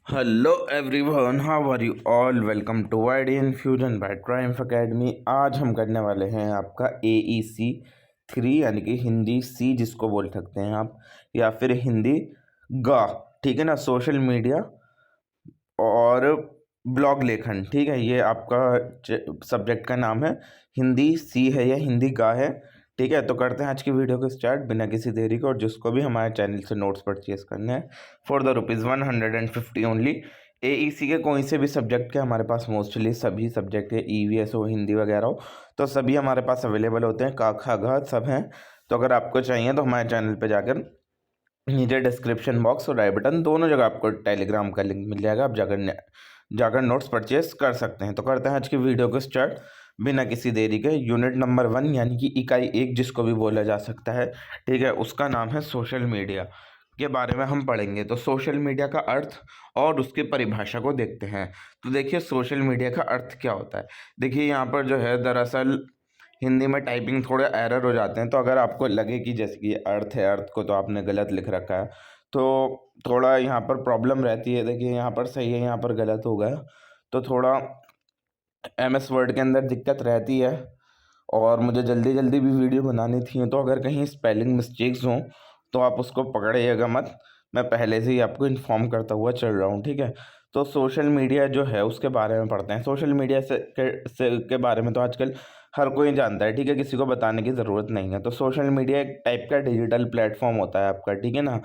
Hello everyone, how are you all. Welcome to वाइडी infusion by triumph academy. आज हम करने वाले हैं आपका AEC 3 यानी कि हिंदी सी जिसको बोल सकते हैं आप, या फिर हिंदी गा। ठीक है ना, सोशल मीडिया और ब्लॉग लेखन। ठीक है, ये आपका सब्जेक्ट का नाम है। हिंदी सी है या हिंदी गा है। ठीक है, तो करते हैं आज की वीडियो को स्टार्ट बिना किसी देरी को। और जिसको भी हमारे चैनल से नोट्स परचेज करने हैं फॉर द ₹150 ओनली। AEC के कोई से भी सब्जेक्ट के हमारे पास मोस्टली सभी सब्जेक्ट है, EVS हो, हिंदी वगैरह हो, तो सभी हमारे पास अवेलेबल होते हैं। का खा गा सब हैं। तो अगर आपको चाहिए तो हमारे चैनल पे जाकर नीचे डिस्क्रिप्शन बॉक्स और आई बटन दोनों जगह आपको टेलीग्राम का लिंक मिल जाएगा। आप जाकर नोट्स परचेज कर सकते हैं। तो करते हैं आज की वीडियो को स्टार्ट बिना किसी देरी के। यूनिट नंबर 1 यानी कि इकाई 1 जिसको भी बोला जा सकता है, ठीक है, उसका नाम है सोशल मीडिया के बारे में हम पढ़ेंगे। तो सोशल मीडिया का अर्थ और उसकी परिभाषा को देखते हैं। तो देखिए, सोशल मीडिया का अर्थ क्या होता है। देखिए यहाँ पर जो है, दरअसल हिंदी में टाइपिंग थोड़े एरर हो जाते हैं। तो अगर आपको लगे कि जैसे कि अर्थ है, अर्थ को तो आपने गलत लिख रखा है, तो थोड़ा यहाँ पर प्रॉब्लम रहती है। देखिए यहाँ पर सही है, यहाँ पर गलत हो गया, तो थोड़ा MS वर्ड के अंदर दिक्कत रहती है। और मुझे जल्दी जल्दी भी वीडियो बनानी थी, तो अगर कहीं स्पेलिंग मिस्टेक्स हों तो आप उसको पकड़िएगा मत। मैं पहले से ही आपको इन्फॉर्म करता हुआ चल रहा हूँ, ठीक है। तो सोशल मीडिया जो है उसके बारे में पढ़ते हैं। सोशल मीडिया के बारे में तो आजकल हर कोई जानता है, ठीक है, किसी को बताने की ज़रूरत नहीं है। तो सोशल मीडिया एक टाइप का डिजिटल प्लेटफॉर्म होता है आपका, ठीक है ना,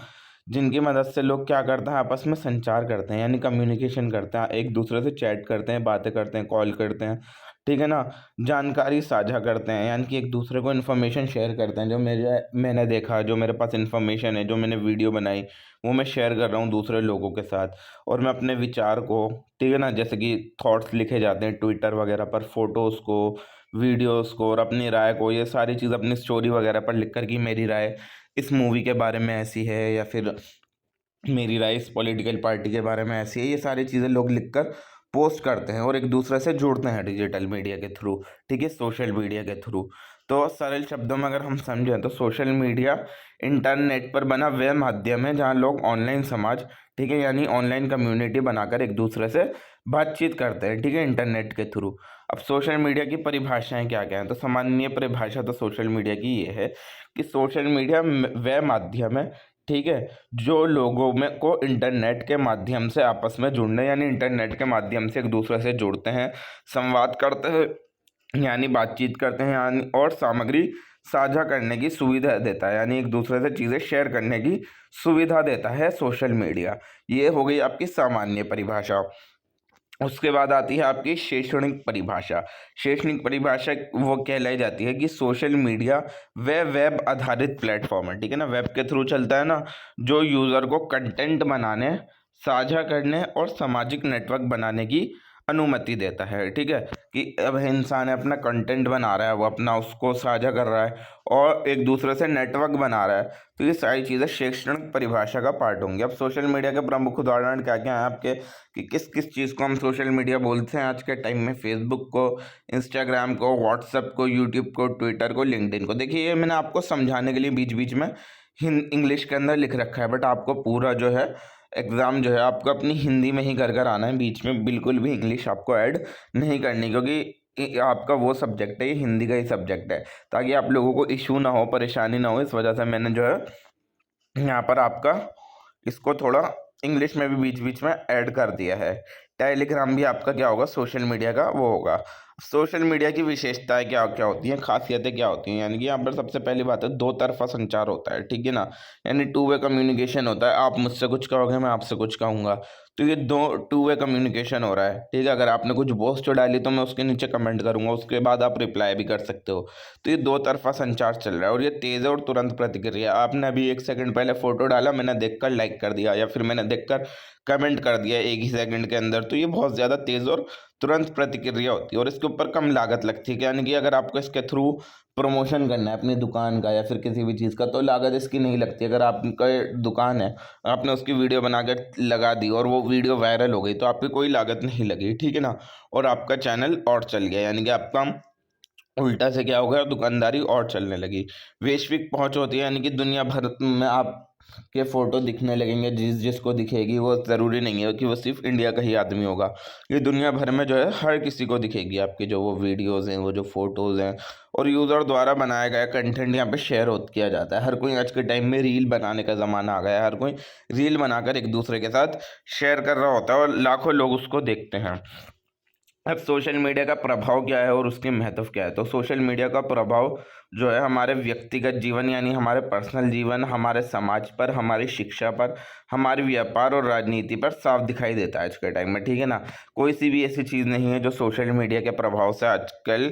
जिनकी मदद से लोग क्या करते हैं, आपस में संचार करते हैं, यानी कम्युनिकेशन करते हैं, एक दूसरे से चैट करते हैं, बातें करते हैं, कॉल करते हैं, ठीक है ना, जानकारी साझा करते हैं, यानी कि एक दूसरे को इन्फॉर्मेशन शेयर करते हैं। जो मैंने देखा, जो मेरे पास इन्फॉर्मेशन है, जो मैंने वीडियो बनाई, वो मैं शेयर कर रहा हूँ दूसरे लोगों के साथ। और मैं अपने विचार को, ठीक है ना, जैसे कि थॉट्स लिखे जाते हैं ट्विटर वगैरह पर, फोटोज़ को, वीडियोज़ को, और अपनी राय को, ये सारी चीज़ अपनी स्टोरी वगैरह पर लिख कर कि मेरी राय इस मूवी के बारे में ऐसी है, या फिर मेरी राय इस पॉलिटिकल पार्टी के बारे में ऐसी है, ये सारी चीज़ें लोग लिखकर पोस्ट करते हैं और एक दूसरे से जुड़ते हैं डिजिटल मीडिया के थ्रू, ठीक है, सोशल मीडिया के थ्रू। तो सरल शब्दों में अगर हम समझें तो सोशल मीडिया इंटरनेट पर बना वह माध्यम है जहां लोग ऑनलाइन समाज, ठीक है, यानी ऑनलाइन कम्युनिटी बनाकर एक दूसरे से बातचीत करते हैं, ठीक है, इंटरनेट के थ्रू। अब सोशल मीडिया की परिभाषाएं क्या क्या हैं, तो सामान्य परिभाषा तो सोशल मीडिया की ये है कि सोशल मीडिया वह माध्यम है, ठीक है, जो लोगों में को इंटरनेट के माध्यम से आपस में जुड़ने, यानी इंटरनेट के माध्यम से एक दूसरे से जुड़ते हैं, संवाद करते हैं, यानी बातचीत करते हैं, यानी और सामग्री साझा करने की सुविधा देता है, यानी एक दूसरे से चीज़ें शेयर करने की सुविधा देता है सोशल मीडिया। ये हो गई आपकी सामान्य परिभाषा। उसके बाद आती है आपकी शैक्षणिक परिभाषा। शैक्षणिक परिभाषा वो कहलाई जाती है कि सोशल मीडिया वह वेब आधारित प्लेटफॉर्म है, ठीक है ना, वेब के थ्रू चलता है ना, जो यूज़र को कंटेंट बनाने, साझा करने और सामाजिक नेटवर्क बनाने की अनुमति देता है, ठीक है, कि अब इंसान है अपना कंटेंट बना रहा है, वो अपना उसको साझा कर रहा है और एक दूसरे से नेटवर्क बना रहा है। तो ये सारी चीज़ें शैक्षणिक परिभाषा का पार्ट होंगी। अब सोशल मीडिया के प्रमुख उदाहरण क्या क्या हैं आपके, कि किस किस चीज़ को हम सोशल मीडिया बोलते हैं आज के टाइम में। फेसबुक को, इंस्टाग्राम को, व्हाट्सएप को, यूट्यूब को, ट्विटर को, लिंक्डइन को। देखिए ये मैंने आपको समझाने के लिए बीच बीच में इंग्लिश के अंदर लिख रखा है, बट आपको पूरा जो है एग्ज़ाम जो है आपको अपनी हिंदी में ही कर कर आना है। बीच में बिल्कुल भी इंग्लिश आपको ऐड नहीं करनी, क्योंकि आपका वो सब्जेक्ट है, ये हिंदी का ही सब्जेक्ट है, ताकि आप लोगों को इशू ना हो, परेशानी ना हो। इस वजह से मैंने जो है यहाँ पर आपका इसको थोड़ा इंग्लिश में भी बीच बीच में ऐड कर दिया है। टेलीग्राम भी आपका क्या होगा, सोशल मीडिया का वो होगा। सोशल मीडिया की विशेषताएं क्या क्या होती हैं, खासियतें क्या होती हैं, यानी कि यहाँ पर सबसे पहली बात है, दो तरफा संचार होता है, ठीक है ना, यानी टू वे कम्युनिकेशन होता है। आप मुझसे कुछ कहोगे, मैं आपसे कुछ कहूँगा, तो ये दो टू वे कम्युनिकेशन हो रहा है, ठीक है। अगर आपने कुछ पोस्ट डाली तो मैं उसके नीचे कमेंट करूँगा, उसके बाद आप रिप्लाई भी कर सकते हो। तो ये दो तरफा संचार चल रहा है और ये तेज़ और तुरंत प्रतिक्रिया। आपने अभी 1 सेकंड पहले फोटो डाला, मैंने देखकर लाइक कर दिया, या फिर मैंने देखकर कमेंट कर दिया एक ही सेकंड के अंदर, तो ये बहुत ज़्यादा तेज़ और तुरंत प्रतिक्रिया होती है और इसके ऊपर कम लागत लगती है। यानी कि अगर आपको इसके थ्रू प्रमोशन करना है अपनी दुकान का या फिर किसी भी चीज़ का, तो लागत इसकी नहीं लगती। अगर आपका दुकान है, आपने उसकी वीडियो बना कर लगा दी और वो वीडियो वायरल हो गई, तो आपकी कोई लागत नहीं लगी, ठीक है ना, और आपका चैनल और चल गया, यानी कि आपका उल्टा से क्या हो गया, दुकानदारी और चलने लगी। वैश्विक पहुंच होती है, यानी कि दुनिया भर में आप के फ़ोटो दिखने लगेंगे, जिसको दिखेगी वो ज़रूरी नहीं है कि वो सिर्फ इंडिया का ही आदमी होगा। ये दुनिया भर में जो है हर किसी को दिखेगी आपकी जो वो वीडियोज़ हैं, वो जो फ़ोटोज़ हैं, और यूज़र द्वारा बनाया गया कंटेंट यहाँ पे शेयर किया जाता है। हर कोई आज के टाइम में रील बनाने का ज़माना आ गया है। हर कोई रील बनाकर एक दूसरे के साथ शेयर कर रहा होता है और लाखों लोग उसको देखते हैं। अब सोशल मीडिया का प्रभाव क्या है और उसकी महत्व क्या है? तो सोशल मीडिया का प्रभाव जो है हमारे व्यक्तिगत जीवन यानी हमारे पर्सनल जीवन, हमारे समाज पर, हमारी शिक्षा पर, हमारे व्यापार और राजनीति पर साफ दिखाई देता है आज के टाइम में, ठीक है ना? कोई सी भी ऐसी चीज़ नहीं है जो सोशल मीडिया के प्रभाव से आजकल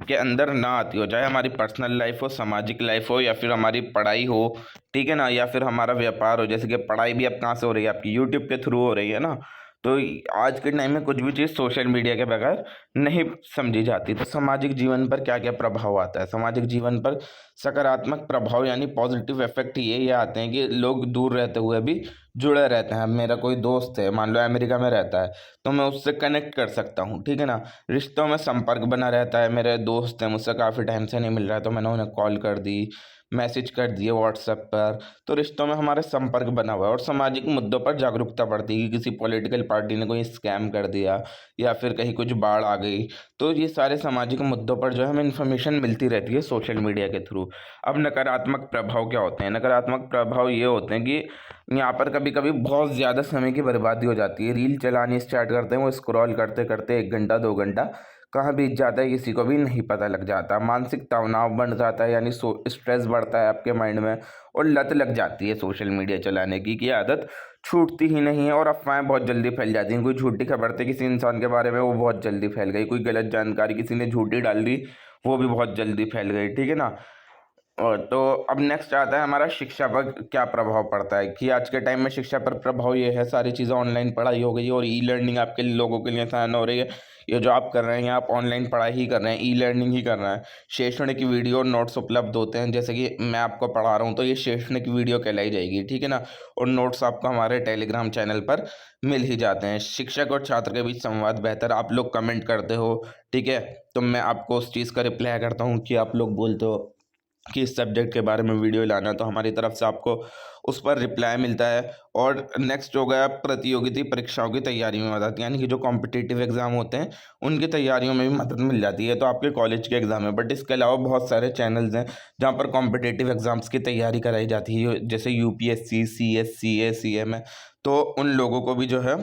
के अंदर ना आती हो, चाहे हमारी पर्सनल लाइफ हो, सामाजिक लाइफ हो, या फिर हमारी पढ़ाई हो, ठीक है ना? या फिर हमारा व्यापार हो। जैसे कि पढ़ाई भी अब कहाँ से हो रही है? आपकी यूट्यूब के थ्रू हो रही है ना। तो आज के टाइम में कुछ भी चीज़ सोशल मीडिया के बगैर नहीं समझी जाती। तो सामाजिक जीवन पर क्या क्या प्रभाव आता है? सामाजिक जीवन पर सकारात्मक प्रभाव यानी पॉजिटिव इफेक्ट ये आते हैं कि लोग दूर रहते हुए भी जुड़े रहते हैं। अब मेरा कोई दोस्त है, मान लो अमेरिका में रहता है, तो मैं उससे कनेक्ट कर सकता हूँ, ठीक है ना? रिश्तों में संपर्क बना रहता है। मेरे दोस्त हैं, मुझसे काफ़ी टाइम से नहीं मिल रहा है, तो मैंने उन्हें कॉल कर दी, मैसेज कर दिए व्हाट्सएप पर। तो रिश्तों में हमारे संपर्क बना हुआ है और सामाजिक मुद्दों पर जागरूकता बढ़ती है कि किसी पॉलिटिकल पार्टी ने कोई स्कैम कर दिया या फिर कहीं कुछ बाढ़ आ गई। तो ये सारे सामाजिक मुद्दों पर जो है हमें इन्फॉर्मेशन मिलती रहती है सोशल मीडिया के थ्रू। अब नकारात्मक प्रभाव क्या होते हैं? नकारात्मक प्रभाव ये होते हैं कि यहाँ पर कभी कभी बहुत ज़्यादा समय की बर्बादी हो जाती है। रील चलानी स्टार्ट करते हैं, वो स्क्रॉल करते करते 1 घंटा 2 घंटा कहाँ बीत जाता है किसी को भी नहीं पता लग जाता। मानसिक तनाव बढ़ जाता है यानी स्ट्रेस बढ़ता है आपके माइंड में, और लत लग जाती है सोशल मीडिया चलाने की आदत छूटती ही नहीं है। और अफवाहें बहुत जल्दी फैल जाती हैं। कोई झूठी खबर थी किसी इंसान के बारे में, वो बहुत जल्दी फैल गई। कोई गलत जानकारी किसी ने झूठी डाल दी, वो भी बहुत जल्दी फैल गई, ठीक है ना? और तो अब नेक्स्ट आता है हमारा शिक्षा पर क्या प्रभाव पड़ता है कि आज के टाइम में शिक्षा पर प्रभाव ये है, सारी चीज़ें ऑनलाइन पढ़ाई हो गई है और ई लर्निंग आपके लोगों के लिए आसान हो रही है। ये जो आप कर रहे हैं, आप ऑनलाइन पढ़ाई ही कर रहे हैं, ई लर्निंग ही कर रहे हैं। शैक्षणिक वीडियो और नोट्स उपलब्ध होते हैं, जैसे कि मैं आपको पढ़ा रहा हूँ तो ये शैक्षणिक वीडियो कहलाई जाएगी, ठीक है ना? और नोट्स आपको हमारे टेलीग्राम चैनल पर मिल ही जाते हैं। शिक्षक और छात्र के बीच संवाद बेहतर, आप लोग कमेंट करते हो, ठीक है? तो मैं आपको उस चीज़ का रिप्लाई करता हूँ कि आप लोग बोलते हो कि इस सब्जेक्ट के बारे में वीडियो लाना, तो हमारी तरफ से आपको उस पर रिप्लाई मिलता है। और नेक्स्ट हो गया प्रतियोगिता परीक्षाओं की तैयारी में मदद, यानी कि जो कॉम्पिटिटिव एग्ज़ाम होते हैं उनकी तैयारियों में भी मदद मिल जाती है। तो आपके कॉलेज के एग्ज़ाम है, बट इसके अलावा बहुत सारे चैनल्स हैं जहाँ पर कॉम्पिटिटिव एग्ज़ाम्स की तैयारी कराई जाती है, जैसे यूपीएससी, सीएस, सीए, सीएमए। तो उन लोगों को भी जो है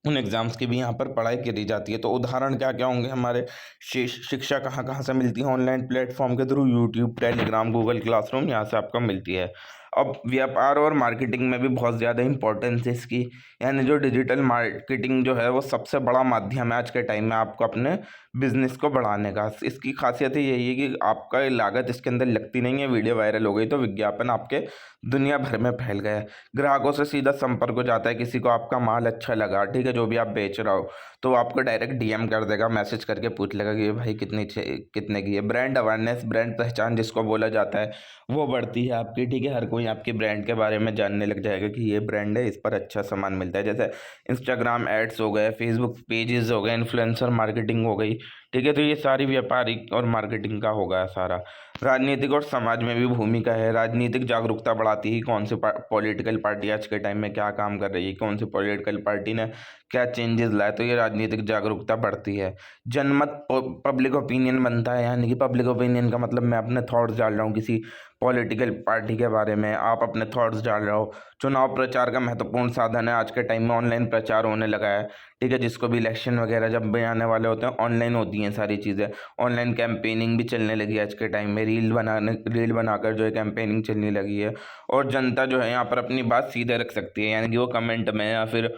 उन एग्ज़ाम्स की भी यहाँ पर पढ़ाई करी जाती है। तो उदाहरण क्या-क्या होंगे हमारे? शिक्षा कहाँ-कहाँ से मिलती है? ऑनलाइन प्लेटफ़ॉर्म के through YouTube, Telegram, Google classroom, यहाँ से आपको मिलती है। अब व्यापार और मार्केटिंग में भी बहुत ज़्यादा इम्पोर्टेंस है इसकी, यानी जो डिजिटल मार्केटिंग जो है वो सबसे बड़ा माध्यम है आज के टाइम में आपको अपने बिज़नेस को बढ़ाने का। इसकी ख़ासियत ही यही है कि आपका लागत इसके अंदर लगती नहीं है, वीडियो वायरल हो गई तो विज्ञापन आपके दुनिया भर में फैल गया। ग्राहकों से सीधा संपर्क हो जाता है, किसी को आपका माल अच्छा लगा, ठीक है, जो भी आप बेच रहा हो, तो वो आपको डायरेक्ट डीएम कर देगा, मैसेज करके पूछ लेगा कि ये भाई कितने की है। ब्रांड अवेयरनेस, ब्रांड पहचान जिसको बोला जाता है, वो बढ़ती है आपकी, ठीक है? हर कोई आपके ब्रांड के बारे में जानने लग जाएगा कि ये ब्रांड है, इस पर अच्छा सामान मिलता है। जैसे इंस्टाग्राम एड्स हो गए, फेसबुक पेजेस हो गए, इन्फ्लुएंसर मार्केटिंग हो गई, ठीक है? तो ये सारी व्यापारिक और मार्केटिंग का होगा सारा। राजनीतिक और समाज में भी भूमिका है। राजनीतिक जागरूकता बढ़ाती है, कौन सी पॉलिटिकल पार्टी आज के टाइम में क्या काम कर रही है, कौन सी पॉलिटिकल पार्टी ने क्या चेंजेस लाए, तो ये राजनीतिक जागरूकता बढ़ती है। जनमत पब्लिक ओपिनियन बनता है, यानी कि पब्लिक ओपिनियन का मतलब मैं अपने थॉट्स डाल रहा हूँ किसी पॉलिटिकल पार्टी के बारे में, आप अपने थॉट्स डाल रहे हो। चुनाव प्रचार का महत्वपूर्ण साधन है, आज के टाइम में ऑनलाइन प्रचार होने लगा है, ठीक है? जिसको भी इलेक्शन वगैरह जब भी आने वाले होते हैं, ऑनलाइन होती हैं सारी चीज़ें। ऑनलाइन कैंपेनिंग भी चलने लगी है आज के टाइम में, रील बनाकर जो है कैंपेनिंग चलने लगी है। और जनता जो है यहाँ पर अपनी बात सीधे रख सकती है, यानी कि वो कमेंट में या फिर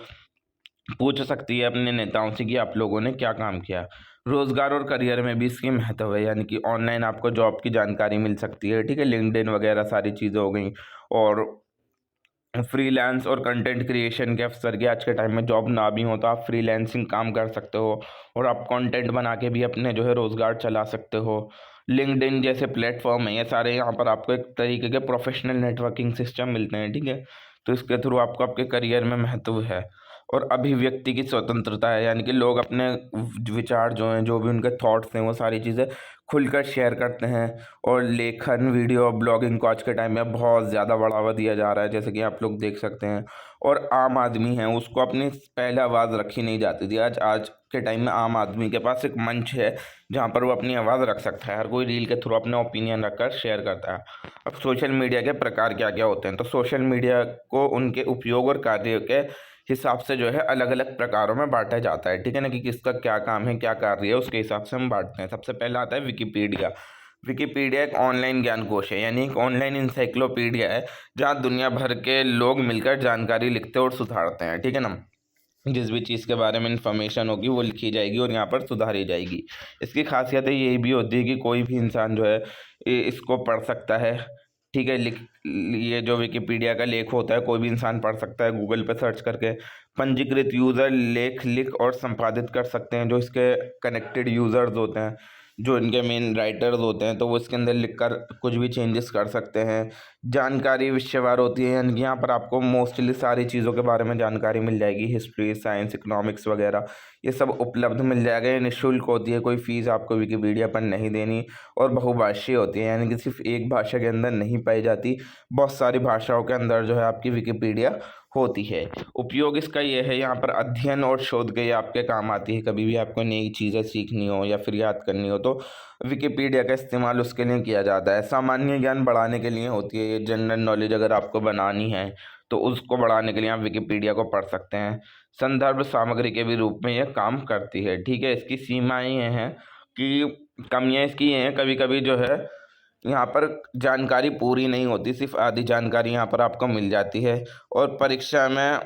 पूछ सकती है अपने नेताओं से कि आप लोगों ने क्या काम किया। रोज़गार और करियर में भी इसकी महत्व है, यानी कि ऑनलाइन आपको जॉब की जानकारी मिल सकती है, ठीक है? लिंक्डइन वगैरह सारी चीज़ें हो गई। और फ्रीलांस और कंटेंट क्रिएशन के अवसर की आज के टाइम में जॉब ना भी हो तो आप फ्रीलांसिंग काम कर सकते हो, और आप कंटेंट बना के भी अपने जो है रोज़गार चला सकते हो। लिंक्डइन जैसे प्लेटफॉर्म है, ये सारे यहाँ पर आपको एक तरीके के प्रोफेशनल नेटवर्किंग सिस्टम मिलते हैं, ठीक है? तो इसके थ्रू आपको आपके करियर में महत्व है। और अभिव्यक्ति की स्वतंत्रता है, यानी कि लोग अपने विचार जो हैं, जो भी उनके थॉट्स हैं, वो सारी चीज़ें खुलकर शेयर करते हैं। और लेखन, वीडियो, ब्लॉगिंग को आज के टाइम में बहुत ज़्यादा बढ़ावा दिया जा रहा है, जैसे कि आप लोग देख सकते हैं। और आम आदमी है, उसको अपनी पहले आवाज़ रखी नहीं जाती थी। आज आज के टाइम में आम आदमी के पास एक मंच है जहाँ पर वो अपनी आवाज़ रख सकता है। हर कोई रील के थ्रू अपने ओपिनियन रखकर शेयर करता है। अब सोशल मीडिया के प्रकार क्या क्या होते हैं, तो सोशल मीडिया को उनके उपयोग और कार्य के हिसाब से जो है अलग अलग प्रकारों में बांटा जाता है, ठीक है ना, कि किसका क्या काम है, क्या कार्य है, उसके हिसाब से हम बांटते हैं। सबसे पहला आता है विकिपीडिया। विकिपीडिया एक ऑनलाइन ज्ञान कोश है, यानी एक ऑनलाइन इंसाइक्लोपीडिया है, जहाँ दुनिया भर के लोग मिलकर जानकारी लिखते और सुधारते हैं, ठीक है ना। जिस भी चीज़ के बारे में इंफॉर्मेशन होगी वो लिखी जाएगी और यहाँ पर सुधारी जाएगी। इसकी खासियत यही भी होती है कि कोई भी इंसान जो है इसको पढ़ सकता है, ठीक है। ये जो विकिपीडिया का लेख होता है कोई भी इंसान पढ़ सकता है, गूगल पे सर्च करके। पंजीकृत यूज़र लेख लिख और संपादित कर सकते हैं, जो इसके कनेक्टेड यूज़र्स होते हैं, जो इनके मेन राइटर्स होते हैं, तो वो इसके अंदर लिखकर कुछ भी चेंजेस कर सकते हैं। जानकारी विषयवार होती है, यानी कि यहाँ पर आपको मोस्टली सारी चीज़ों के बारे में जानकारी मिल जाएगी, हिस्ट्री, साइंस, इकोनॉमिक्स वगैरह ये सब उपलब्ध मिल जाएगा। ये निःशुल्क होती है, कोई फीस आपको विकिपीडिया पर नहीं देनी। और बहुभाषीय होती है, यानी कि सिर्फ एक भाषा के अंदर नहीं पाई जाती, बहुत सारी भाषाओं के अंदर जो है आपकी विकिपीडिया होती है। उपयोग इसका ये है, यहाँ पर अध्ययन और शोध के ये आपके काम आती है। कभी भी आपको नई चीज़ें सीखनी हो या फिर याद करनी हो तो विकिपीडिया का इस्तेमाल उसके लिए किया जाता है। सामान्य ज्ञान बढ़ाने के लिए होती है, ये जनरल नॉलेज अगर आपको बनानी है तो उसको बढ़ाने के लिए आप विकिपीडिया को पढ़ सकते हैं। संदर्भ सामग्री के भी रूप में यह काम करती है, ठीक है। इसकी सीमाएं ये हैं कि कमियां इसकी ये हैं, कभी कभी जो है यहाँ पर जानकारी पूरी नहीं होती, सिर्फ आधी जानकारी यहाँ पर आपको मिल जाती है। और परीक्षा में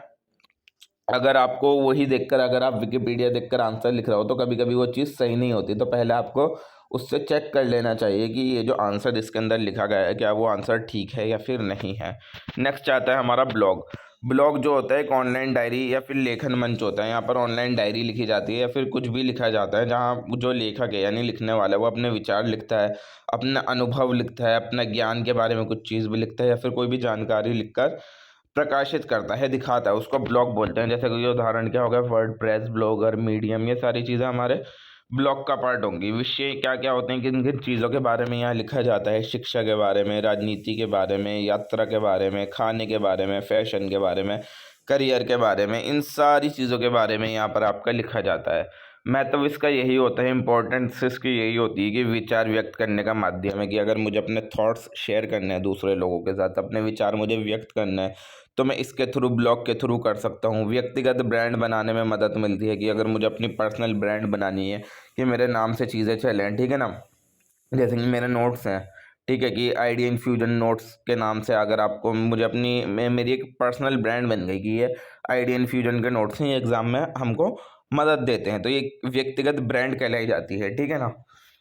अगर आपको वही देखकर, अगर आप विकिपीडिया देखकर आंसर लिख रहे हो तो कभी कभी वो चीज़ सही नहीं होती, तो पहले आपको उससे चेक कर लेना चाहिए कि ये जो आंसर इसके अंदर लिखा गया है क्या वो आंसर ठीक है या फिर नहीं है। नेक्स्ट आता है हमारा ब्लॉग। ब्लॉग जो होता है एक ऑनलाइन डायरी या फिर लेखन मंच होता है। यहाँ पर ऑनलाइन डायरी लिखी जाती है या फिर कुछ भी लिखा जाता है, जहाँ जो लेखक है यानी लिखने वाला है वो अपने विचार लिखता है, अपना अनुभव लिखता है, अपना ज्ञान के बारे में कुछ चीज़ भी लिखता है, या फिर कोई भी जानकारी लिखकर प्रकाशित करता है, दिखाता है, उसको ब्लॉग बोलते हैं। जैसे कि ये उदाहरण क्या हो गया, वर्डप्रेस, ब्लॉगर, मीडियम, ये सारी चीज़ें हमारे ब्लॉग का पार्ट होंगी। विषय क्या क्या होते हैं, किन किन चीज़ों के बारे में यहाँ लिखा जाता है, शिक्षा के बारे में, राजनीति के बारे में, यात्रा के बारे में, खाने के बारे में, फैशन के बारे में, करियर के बारे में, इन सारी चीज़ों के बारे में यहाँ पर आपका लिखा जाता है। महत्व इसका यही होता है, इम्पोर्टेंस इसकी यही होती है कि विचार व्यक्त करने का माध्यम है, कि अगर मुझे अपने थॉट्स शेयर करने हैं दूसरे लोगों के साथ, अपने विचार मुझे व्यक्त करना है तो मैं इसके थ्रू, ब्लॉग के थ्रू कर सकता हूँ। व्यक्तिगत ब्रांड बनाने में मदद मिलती है, कि अगर मुझे अपनी पर्सनल ब्रांड बनानी है कि मेरे नाम से चीज़ें चलें, ठीक है ना। जैसे कि मेरे नोट्स हैं, ठीक है, कि आइडिया इन्फ्यूजन नोट्स के नाम से अगर आपको, मुझे अपनी मेरी एक पर्सनल ब्रांड बन गई कि ये आइडिया इन्फ्यूजन के नोट्स हैं, ये एग्ज़ाम में हमको मदद देते हैं, तो ये व्यक्तिगत ब्रांड कहलाई जाती है, ठीक है ना।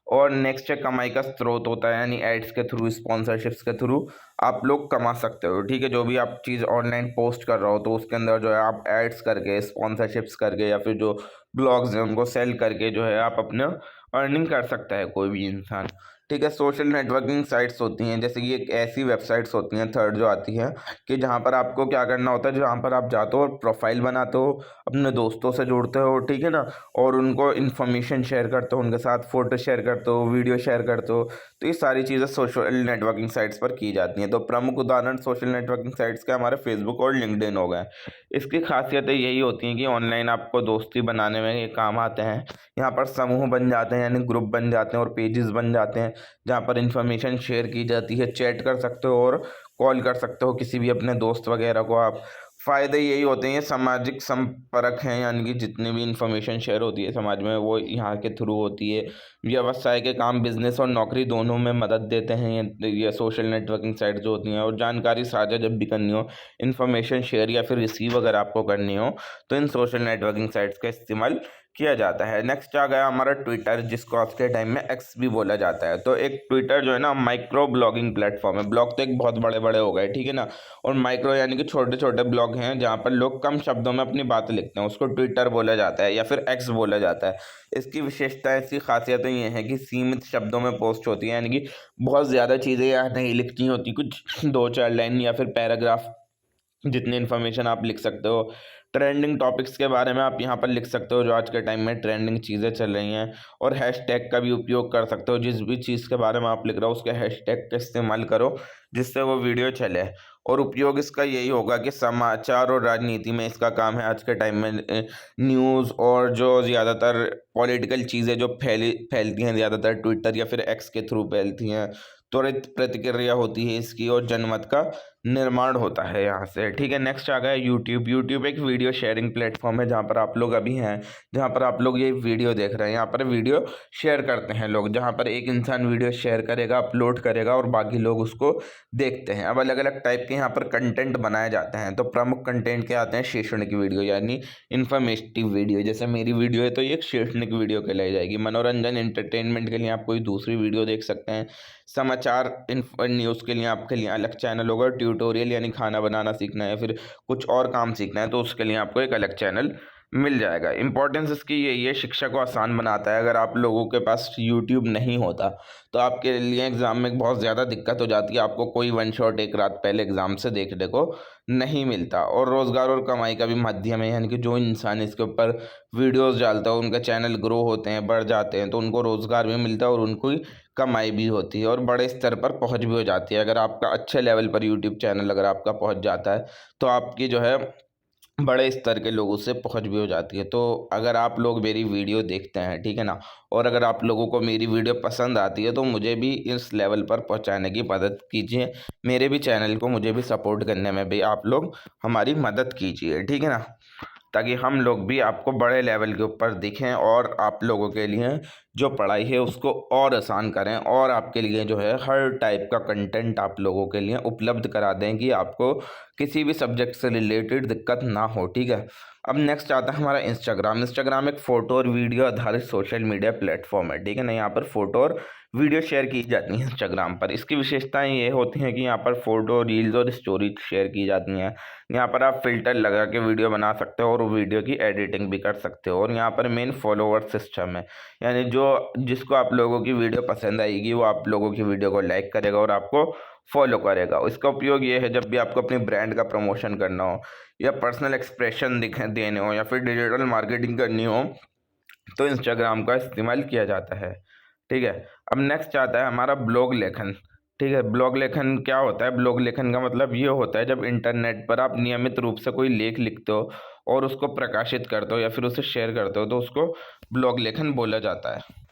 और नेक्स्ट है कमाई का स्रोत होता है, यानी एड्स के थ्रू, स्पॉन्सरशिप्स के थ्रू आप लोग कमा सकते हो, ठीक है। जो भी आप चीज़ ऑनलाइन पोस्ट कर रहे हो तो उसके अंदर जो है आप एड्स करके, स्पॉन्सरशिप्स करके, या फिर जो ब्लॉग्स हैं उनको सेल करके जो है आप अपना अर्निंग कर सकता है कोई भी इंसान, ठीक है। सोशल नेटवर्किंग साइट्स होती हैं, जैसे कि एक ऐसी वेबसाइट्स होती हैं, थर्ड जो आती है, कि जहाँ पर आपको क्या करना होता है, जहाँ पर आप जाते हो और प्रोफाइल बनाते हो, अपने दोस्तों से जुड़ते हो, ठीक है ना, और उनको इन्फॉर्मेशन शेयर करते हो, उनके साथ फ़ोटो शेयर करते हो, वीडियो शेयर करते हो। तो ये सारी चीज़ें सोशल नेटवर्किंग साइट्स पर की जाती हैं। तो प्रमुख उदाहरण सोशल नेटवर्किंग साइट्स के हमारे फेसबुक और लिंक्डइन हो गए। इसकी खासियतें यही होती हैं कि ऑनलाइन आपको दोस्ती बनाने में ये काम आते हैं। यहाँ पर समूह बन जाते हैं, यानी ग्रुप बन जाते हैं और पेजेस बन जाते हैं, जहाँ पर इन्फॉर्मेशन शेयर की जाती है। चैट कर सकते हो और कॉल कर सकते हो किसी भी अपने दोस्त वगैरह को आप। फ़ायदे यही होते हैं, ये सामाजिक संपर्क हैं, यानी कि जितनी भी इन्फॉर्मेशन शेयर होती है समाज में वो यहाँ के थ्रू होती है। व्यवसाय के काम, बिजनेस और नौकरी दोनों में मदद देते हैं ये सोशल नेटवर्किंग साइट जो होती हैं। और जानकारी साझा जब भी करनी हो, इन्फॉर्मेशन शेयर या फिर रिसीव अगर आपको करनी हो, तो इन सोशल नेटवर्किंग साइट्स का इस्तेमाल किया जाता है। नेक्स्ट आ गया हमारा ट्विटर, जिसको आज के टाइम में एक्स भी बोला जाता है। तो एक ट्विटर जो है ना, माइक्रो ब्लॉगिंग प्लेटफॉर्म है। ब्लॉग तो एक बहुत बड़े बड़े हो गए, ठीक है ना, और माइक्रो यानी कि छोटे छोटे ब्लॉग हैं जहाँ पर लोग कम शब्दों में अपनी बात लिखते हैं, उसको ट्विटर बोला जाता है या फिर एक्स बोला जाता है। इसकी विशेषता, इसकी खासियतें ये हैं कि सीमित शब्दों में पोस्ट होती है, यानी कि बहुत ज़्यादा चीज़ें यहाँ नहीं लिखनी होती, कुछ 2-4 लाइन या फिर पैराग्राफ जितनी इन्फॉर्मेशन आप लिख सकते हो। ट्रेंडिंग टॉपिक्स के बारे में आप यहाँ पर लिख सकते हो जो आज के टाइम में ट्रेंडिंग चीज़ें चल रही हैं, और हैशटैग का भी उपयोग कर सकते हो। जिस भी चीज़ के बारे में आप लिख रहे हो उसके हैशटैग का इस्तेमाल करो जिससे वो वीडियो चले। और उपयोग इसका यही होगा कि समाचार और राजनीति में इसका काम है आज के टाइम में न्यूज़, और जो ज़्यादातर पॉलिटिकल चीज़ें जो फैलती हैं ज़्यादातर ट्विटर या फिर एक्स के थ्रू फैलती हैं, त्वरित प्रतिक्रिया होती है इसकी और जनमत का निर्माण होता है यहाँ से। ठीक है, नेक्स्ट आ गया यूट्यूब। यूट्यूब एक वीडियो शेयरिंग प्लेटफॉर्म है जहाँ पर आप लोग अभी हैं, जहाँ पर आप लोग ये वीडियो देख रहे हैं। यहाँ पर वीडियो शेयर करते हैं लोग, जहाँ पर एक इंसान वीडियो शेयर करेगा, अपलोड करेगा और बाकी लोग उसको देखते हैं। अब अलग अलग टाइप के यहाँ पर कंटेंट बनाए जाते हैं। तो प्रमुख कंटेंट क्या आते हैं? शैक्षणिक वीडियो यानी इन्फॉर्मेटिव वीडियो, जैसे मेरी वीडियो है तो ये एक शैक्षणिक वीडियो कहलाई जाएगी। मनोरंजन एंटरटेनमेंट के लिए आप कोई दूसरी वीडियो देख सकते हैं। समाचार न्यूज़ के लिए आपके लिए अलग चैनल होगा। ट्यूटोरियल यानी खाना बनाना सीखना है, फिर कुछ और काम सीखना है तो उसके लिए आपको एक अलग चैनल मिल जाएगा। इंपॉर्टेंस इसकी यही है, शिक्षा को आसान बनाता है। अगर आप लोगों के पास यूट्यूब नहीं होता तो आपके लिए एग्ज़ाम में बहुत ज़्यादा दिक्कत हो जाती है। आपको कोई वन शॉट एक रात पहले एग्ज़ाम से देखने को नहीं मिलता। और रोज़गार और कमाई का भी माध्यम है, यानी कि जो इंसान इसके ऊपर वीडियोज़ डालता है उनका चैनल ग्रो होते हैं, बढ़ जाते हैं, तो उनको रोज़गार भी मिलता है और उनको कमाई भी होती है और बड़े स्तर पर पहुंच भी हो जाती है। अगर आपका अच्छे लेवल पर यूट्यूब चैनल अगर आपका पहुंच जाता है तो आपकी जो है बड़े स्तर के लोगों से पहुंच भी हो जाती है। तो अगर आप लोग मेरी वीडियो देखते हैं, ठीक है ना, और अगर आप लोगों को मेरी वीडियो पसंद आती है तो मुझे भी इस लेवल पर पहुंचाने की मदद कीजिए। मेरे भी चैनल को मुझे भी सपोर्ट करने में भी आप लोग हमारी मदद कीजिए, ठीक है ना, ताकि हम लोग भी आपको बड़े लेवल के ऊपर दिखें और आप लोगों के लिए जो पढ़ाई है उसको और आसान करें, और आपके लिए जो है हर टाइप का कंटेंट आप लोगों के लिए उपलब्ध करा दें कि आपको किसी भी सब्जेक्ट से रिलेटेड दिक्कत ना हो। ठीक है, अब नेक्स्ट आता है हमारा इंस्टाग्राम। इंस्टाग्राम एक फ़ोटो और वीडियो आधारित सोशल मीडिया प्लेटफॉर्म है, ठीक है ना। यहाँ पर फ़ोटो और वीडियो शेयर की जाती हैं इंस्टाग्राम पर। इसकी विशेषताएं ये होती हैं कि यहाँ पर फ़ोटो, रील्स और स्टोरी शेयर की जाती हैं। यहाँ पर आप फ़िल्टर लगा के वीडियो बना सकते हो और वीडियो की एडिटिंग भी कर सकते हो। और यहाँ पर मेन फॉलोवर सिस्टम है, यानी जो जिसको आप लोगों की वीडियो पसंद आएगी वो आप लोगों की वीडियो को लाइक करेगा और आपको फॉलो करेगा। इसका उपयोग ये है, जब भी आपको अपनी ब्रांड का प्रमोशन करना हो या पर्सनल एक्सप्रेशन देने हो या फिर डिजिटल मार्केटिंग करनी हो तो इंस्टाग्राम का इस्तेमाल किया जाता है। ठीक है, अब नेक्स्ट आता है हमारा ब्लॉग लेखन। ठीक है, ब्लॉग लेखन क्या होता है? ब्लॉग लेखन का मतलब ये होता है जब इंटरनेट पर आप नियमित रूप से कोई लेख लिखते हो और उसको प्रकाशित करते हो या फिर उसे शेयर करते हो तो उसको ब्लॉग लेखन बोला जाता है।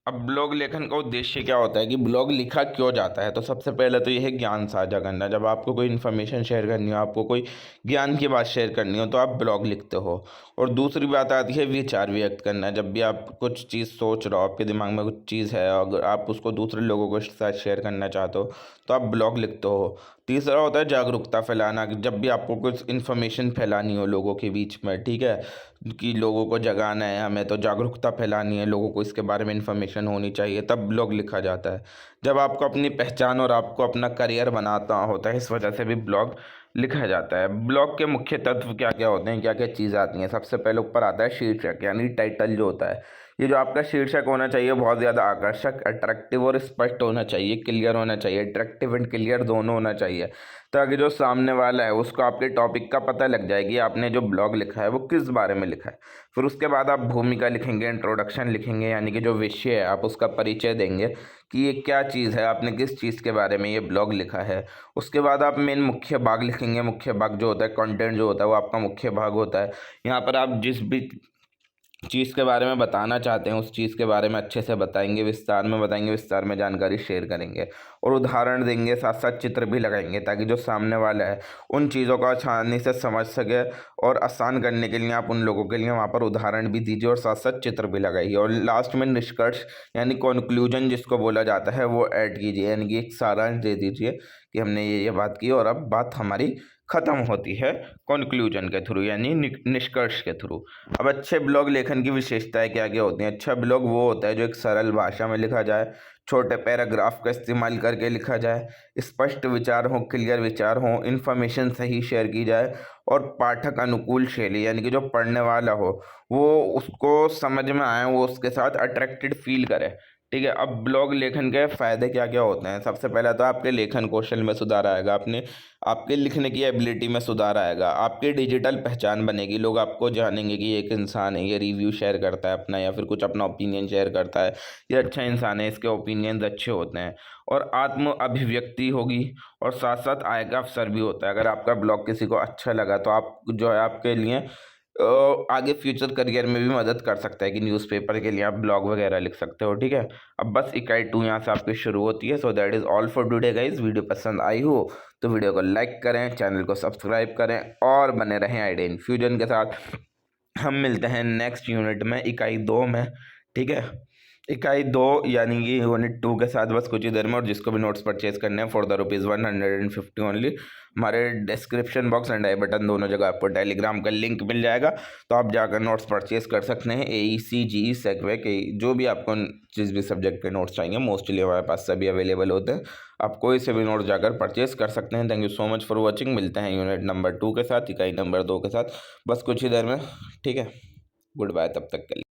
अब ब्लॉग लेखन का उद्देश्य क्या होता है कि ब्लॉग लिखा क्यों जाता है? तो सबसे पहले तो यह है ज्ञान साझा करना। जब आपको कोई इन्फॉर्मेशन शेयर करनी हो, आपको कोई ज्ञान की बात शेयर करनी हो तो आप ब्लॉग लिखते हो। और दूसरी बात आती है विचार व्यक्त करना। जब भी आप कुछ चीज़ सोच रहे हो, आपके दिमाग में कुछ चीज़ है, अगर आप उसको दूसरे लोगों के साथ शेयर करना चाहते हो तो आप ब्लॉग लिखते हो। तीसरा होता है जागरूकता फैलाना। कि जब भी आपको कुछ इन्फॉर्मेशन फैलानी हो लोगों के बीच में, ठीक है, कि लोगों को जगाना है, हमें तो जागरूकता फैलानी है, लोगों को इसके बारे में इन्फॉर्मेशन होनी चाहिए, तब ब्लॉग लिखा जाता है। जब आपको अपनी पहचान और आपको अपना करियर बनाता होता है, इस वजह से भी ब्लॉग लिखा जाता है। ब्लॉग के मुख्य तत्व क्या क्या होते हैं, क्या क्या चीज़ें आती हैं? सबसे पहले ऊपर आता है शीर्षक, यानी टाइटल जो होता है। ये जो आपका शीर्षक होना चाहिए बहुत ज़्यादा आकर्षक, अट्रैक्टिव और स्पष्ट होना चाहिए, क्लियर होना चाहिए। अट्रैक्टिव एंड क्लियर दोनों होना चाहिए, ताकि जो सामने वाला है उसको आपके टॉपिक का पता लग जाए कि आपने जो ब्लॉग लिखा है वो किस बारे में लिखा है। फिर उसके बाद आप भूमिका लिखेंगे, इंट्रोडक्शन लिखेंगे, यानी कि जो विषय है आप उसका परिचय देंगे कि ये क्या चीज़ है, आपने किस चीज़ के बारे में ये ब्लॉग लिखा है। उसके बाद आप मेन मुख्य भाग लिखेंगे। मुख्य भाग जो होता है, कंटेंट जो होता है वो आपका मुख्य भाग होता है। यहाँ पर आप जिस भी चीज़ के बारे में बताना चाहते हैं उस चीज़ के बारे में अच्छे से बताएंगे, विस्तार में बताएंगे, विस्तार में जानकारी शेयर करेंगे और उदाहरण देंगे, साथ साथ चित्र भी लगाएंगे ताकि जो सामने वाला है उन चीज़ों को आसानी से समझ सके। और आसान करने के लिए आप उन लोगों के लिए वहाँ पर उदाहरण भी दीजिए और साथ साथ चित्र भी लगाइए। और लास्ट में निष्कर्ष यानी कंक्लूजन जिसको बोला जाता है वो ऐड कीजिए, यानी कि एक सारांश दे दीजिए कि हमने ये बात की और अब बात हमारी ख़त्म होती है कंक्लूजन के थ्रू, यानी निष्कर्ष के थ्रू। अब अच्छे ब्लॉग लेखन की विशेषताएं क्या क्या होती हैं? अच्छा ब्लॉग वो होता है जो एक सरल भाषा में लिखा जाए, छोटे पैराग्राफ का इस्तेमाल करके लिखा जाए, स्पष्ट विचार हो, क्लियर विचार हो, इन्फॉर्मेशन सही शेयर की जाए और पाठक अनुकूल शैली, यानी कि जो पढ़ने वाला हो वो उसको समझ में आए, वो उसके साथ अट्रैक्टेड फील करे। ठीक है। अब ब्लॉग लेखन के फ़ायदे क्या क्या होते हैं? सबसे पहला तो आपके लेखन कौशल में सुधार आएगा, अपने आपके लिखने की एबिलिटी में सुधार आएगा, आपकी डिजिटल पहचान बनेगी, लोग आपको जानेंगे कि ये एक इंसान है, ये रिव्यू शेयर करता है अपना, या फिर कुछ अपना ओपिनियन शेयर करता है, ये अच्छा इंसान है, इसके ओपिनियंस अच्छे होते हैं। और आत्म अभिव्यक्ति होगी, और साथ साथ आय का अवसर भी होता है। अगर आपका ब्लॉग किसी को अच्छा लगा तो आप जो है आपके लिए आगे फ्यूचर करियर में भी मदद कर सकता है कि न्यूज़पेपर के लिए आप ब्लॉग वगैरह लिख सकते हो। ठीक है। अब बस इकाई 2 यहाँ से आपकी शुरू होती है। So that is all for today guys. Video पसंद आई हो तो वीडियो को लाइक करें, चैनल को सब्सक्राइब करें और बने रहें आइडिया इनफ्यूजन के साथ। हम मिलते हैं नेक्स्ट यूनिट में, इकाई 2 में। ठीक है। इकाई 2 यानी कि यूनिट 2 के साथ बस कुछ ही देर में। और जिसको भी नोट्स परचेज करने हैं फॉर द ₹150 ओनली, हमारे description box and I button दोनों जगह आपको टेलीग्राम का लिंक मिल जाएगा। तो आप जाकर नोट्स परचेज कर सकते हैं। AEC GE सेगवे के जो भी आपको जिस भी सब्जेक्ट के नोट्स चाहिए, मोस्टली हमारे पास सभी अवेलेबल होते हैं। आप कोई से भी नोट्स जाकर परचेज कर सकते हैं। Thank you so much for watching. मिलते हैं यूनिट नंबर 2 के साथ, इकाई नंबर 2 के साथ बस कुछ ही देर में। ठीक है। गुड बाय तब तक के लिए।